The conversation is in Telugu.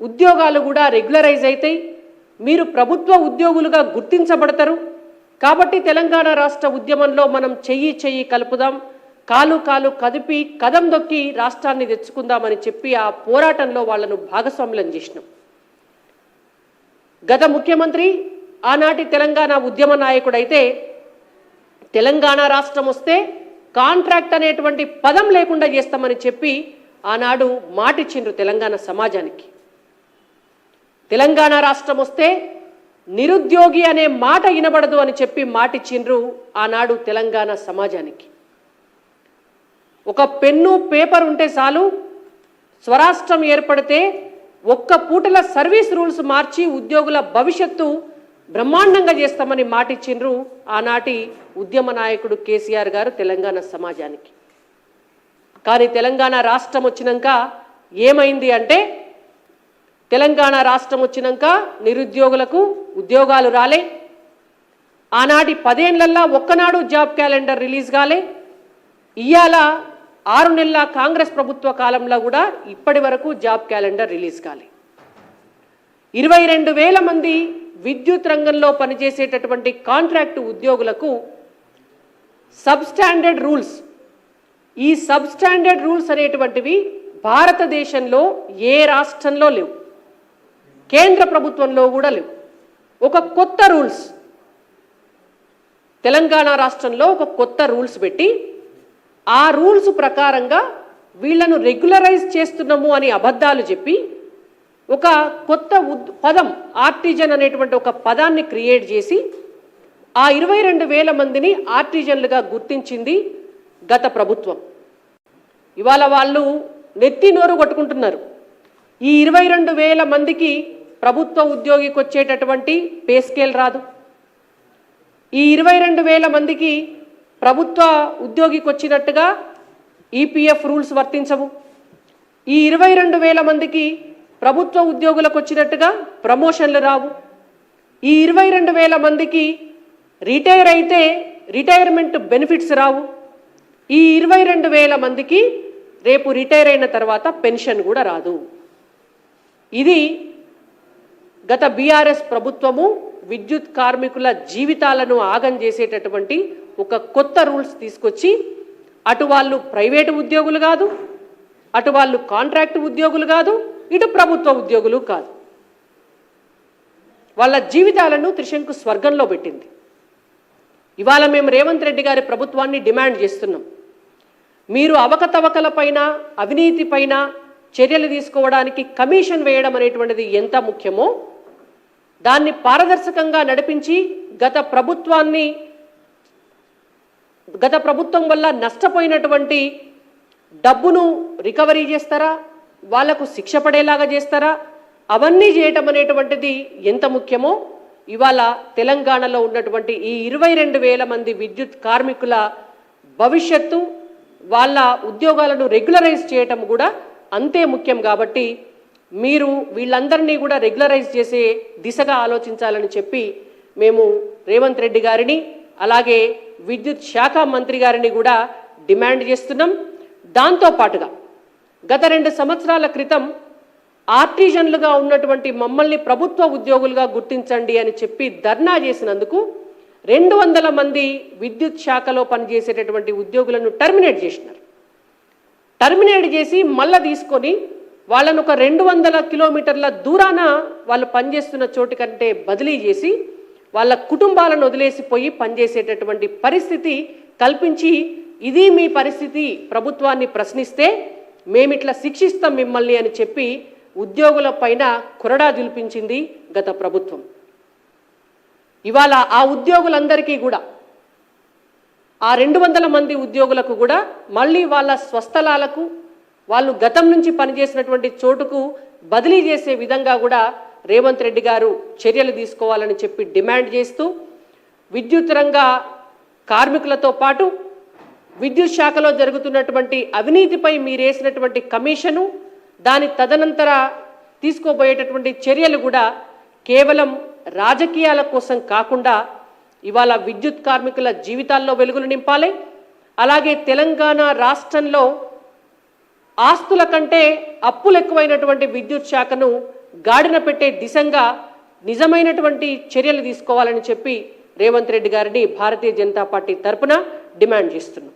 ఉద్యోగాలు కూడా రెగ్యులరైజ్ అవుతాయి, మీరు ప్రభుత్వ ఉద్యోగులుగా గుర్తించబడతారు. కాబట్టి తెలంగాణ రాష్ట్ర ఉద్యమంలో మనం చెయ్యి చెయ్యి కలుపుదాం, కాలు కాలు కదిపి కదం దొక్కి రాష్ట్రాన్ని తెచ్చుకుందామని చెప్పి ఆ పోరాటంలో వాళ్ళను భాగస్వాములను చేసినాం. గత ముఖ్యమంత్రి ఆనాటి తెలంగాణ ఉద్యమ నాయకుడైతే తెలంగాణ రాష్ట్రం వస్తే కాంట్రాక్ట్ అనేటువంటి పదం లేకుండా చేస్తామని చెప్పి ఆనాడు మాటిచ్చిండ్రు తెలంగాణ సమాజానికి. తెలంగాణ రాష్ట్రం వస్తే నిరుద్యోగి అనే మాట వినబడదు అని చెప్పి మాటిచ్చిండ్రు ఆనాడు తెలంగాణ సమాజానికి. ఒక పెన్ను పేపర్ ఉంటే చాలు, స్వరాష్ట్రం ఏర్పడితే ఒక్క పూటల సర్వీస్ రూల్స్ మార్చి ఉద్యోగుల భవిష్యత్తు బ్రహ్మాండంగా చేస్తామని మాటిచ్చిండ్రు ఆనాటి ఉద్యమ నాయకుడు కేసీఆర్ గారు తెలంగాణ సమాజానికి. కానీ తెలంగాణ రాష్ట్రం వచ్చినాక ఏమైంది అంటే, తెలంగాణ రాష్ట్రం వచ్చినాక నిరుద్యోగులకు ఉద్యోగాలు రాలే. ఆనాటి 10 ఏళ్లల్లో ఒక్కనాడు జాబ్ క్యాలెండర్ రిలీజ్ కాలే. ఇవాళ 6 నెలల కాంగ్రెస్ ప్రభుత్వ కాలంలో కూడా ఇప్పటి వరకు జాబ్ క్యాలెండర్ రిలీజ్ కాలే. 22,000 మంది విద్యుత్ రంగంలో పనిచేసేటటువంటి కాంట్రాక్టు ఉద్యోగులకు సబ్స్టాండర్డ్ రూల్స్, ఈ సబ్స్టాండర్డ్ రూల్స్ అనేటువంటివి భారతదేశంలో ఏ రాష్ట్రంలో లేవు, కేంద్ర ప్రభుత్వంలో కూడా లేవు. ఒక కొత్త రూల్స్ తెలంగాణ రాష్ట్రంలో ఒక కొత్త రూల్స్ పెట్టి ఆ రూల్స్ ప్రకారంగా వీళ్లను రెగ్యులరైజ్ చేస్తున్నాము అని అబద్ధాలు చెప్పి ఒక కొత్త పదం ఆర్టిజన్ అనేటువంటి ఒక పదాన్ని క్రియేట్ చేసి ఆ 22,000 మందిని ఆర్టిజన్లుగా గుర్తించింది గత ప్రభుత్వం. ఇవాళ వాళ్ళు నెత్తి నోరు కొట్టుకుంటున్నారు. ఈ 22,000 మందికి ప్రభుత్వ ఉద్యోగికి వచ్చేటటువంటి పే స్కేల్ రాదు. ఈ 22,000 మందికి ప్రభుత్వ ఉద్యోగికి వచ్చినట్టుగా ఈపీఎఫ్ రూల్స్ వర్తించవు. ఈ 22,000 మందికి ప్రభుత్వ ఉద్యోగులకు వచ్చినట్టుగా ప్రమోషన్లు రావు. ఈ 22,000 మందికి రిటైర్ అయితే రిటైర్మెంట్ బెనిఫిట్స్ రావు. ఈ 22,000 మందికి రేపు రిటైర్ అయిన తర్వాత పెన్షన్ కూడా రాదు. ఇది గత బీఆర్ఎస్ ప్రభుత్వము విద్యుత్ కార్మికుల జీవితాలను ఆగం చేసేటటువంటి ఒక కొత్త రూల్స్ తీసుకొచ్చి అటు వాళ్ళు ప్రైవేటు ఉద్యోగులు కాదు, అటు వాళ్ళు కాంట్రాక్ట్ ఉద్యోగులు కాదు, ఇటు ప్రభుత్వ ఉద్యోగులు కాదు, వాళ్ళ జీవితాలను త్రిశంకు స్వర్గంలో పెట్టింది. ఇవాళ మేము రేవంత్ రెడ్డి గారి ప్రభుత్వాన్ని డిమాండ్ చేస్తున్నాం. మీరు అవకతవకల పైన, అవినీతి పైన చర్యలు తీసుకోవడానికి కమిషన్ వేయడం అనేటువంటిది ఎంత ముఖ్యమో దాన్ని పారదర్శకంగా నడిపించి గత ప్రభుత్వం వల్ల నష్టపోయినటువంటి డబ్బును రికవరీ చేస్తారా, వాళ్లకు శిక్ష పడేలాగా చేస్తారా, అవన్నీ చేయటం అనేటువంటిది ఎంత ముఖ్యమో ఇవాళ తెలంగాణలో ఉన్నటువంటి ఈ 22,000 మంది విద్యుత్ కార్మికుల భవిష్యత్తు, వాళ్ళ ఉద్యోగాలను రెగ్యులరైజ్ చేయటం కూడా అంతే ముఖ్యం. కాబట్టి మీరు వీళ్ళందరినీ కూడా రెగ్యులరైజ్ చేసే దిశగా ఆలోచించాలని చెప్పి మేము రేవంత్ రెడ్డి గారిని అలాగే విద్యుత్ శాఖ మంత్రి గారిని కూడా డిమాండ్ చేస్తున్నాం. దాంతోపాటుగా గత 2 సంవత్సరాల క్రితం ఆర్టిజన్లుగా ఉన్నటువంటి మమ్మల్ని ప్రభుత్వ ఉద్యోగులుగా గుర్తించండి అని చెప్పి ధర్నా చేసినందుకు 200 మంది విద్యుత్ శాఖలో పనిచేసేటటువంటి ఉద్యోగులను టర్మినేట్ చేసినారు. టర్మినేట్ చేసి మళ్ళా తీసుకొని వాళ్ళను ఒక 200 కిలోమీటర్ల దూరాన వాళ్ళు పనిచేస్తున్న చోటు కంటే బదిలీ చేసి వాళ్ళ కుటుంబాలను వదిలేసిపోయి పనిచేసేటటువంటి పరిస్థితి కల్పించి, ఇది మీ పరిస్థితి, ప్రభుత్వాన్ని ప్రశ్నిస్తే మేమిట్లా శిక్షిస్తాం మిమ్మల్ని అని చెప్పి ఉద్యోగుల పైన కొరడా జుల్పించింది గత ప్రభుత్వం. ఇవాళ ఆ ఉద్యోగులందరికీ కూడా ఆ 200 మంది ఉద్యోగులకు కూడా మళ్ళీ వాళ్ళ స్వస్థలాలకు, వాళ్ళు గతం నుంచి పనిచేసినటువంటి చోటుకు బదిలీ చేసే విధంగా కూడా రేవంత్ రెడ్డి గారు చర్యలు తీసుకోవాలని చెప్పి డిమాండ్ చేస్తూ, విద్యుత్ రంగ కార్మికులతో పాటు విద్యుత్ శాఖలో జరుగుతున్నటువంటి అవినీతిపై మీరేసినటువంటి కమిషను, దాని తదనంతర తీసుకోబోయేటటువంటి చర్యలు కూడా కేవలం రాజకీయాల కోసం కాకుండా ఇవాళ విద్యుత్ కార్మికుల జీవితాల్లో వెలుగులు నింపాలి. అలాగే తెలంగాణ రాష్ట్రంలో ఆస్తుల కంటే అప్పులు ఎక్కువైనటువంటి విద్యుత్ శాఖను గాడిన పెట్టే దిశగా నిజమైనటువంటి చర్యలు తీసుకోవాలని చెప్పి రేవంత్ రెడ్డి గారిని భారతీయ జనతా పార్టీ తరపున డిమాండ్ చేస్తున్నాం.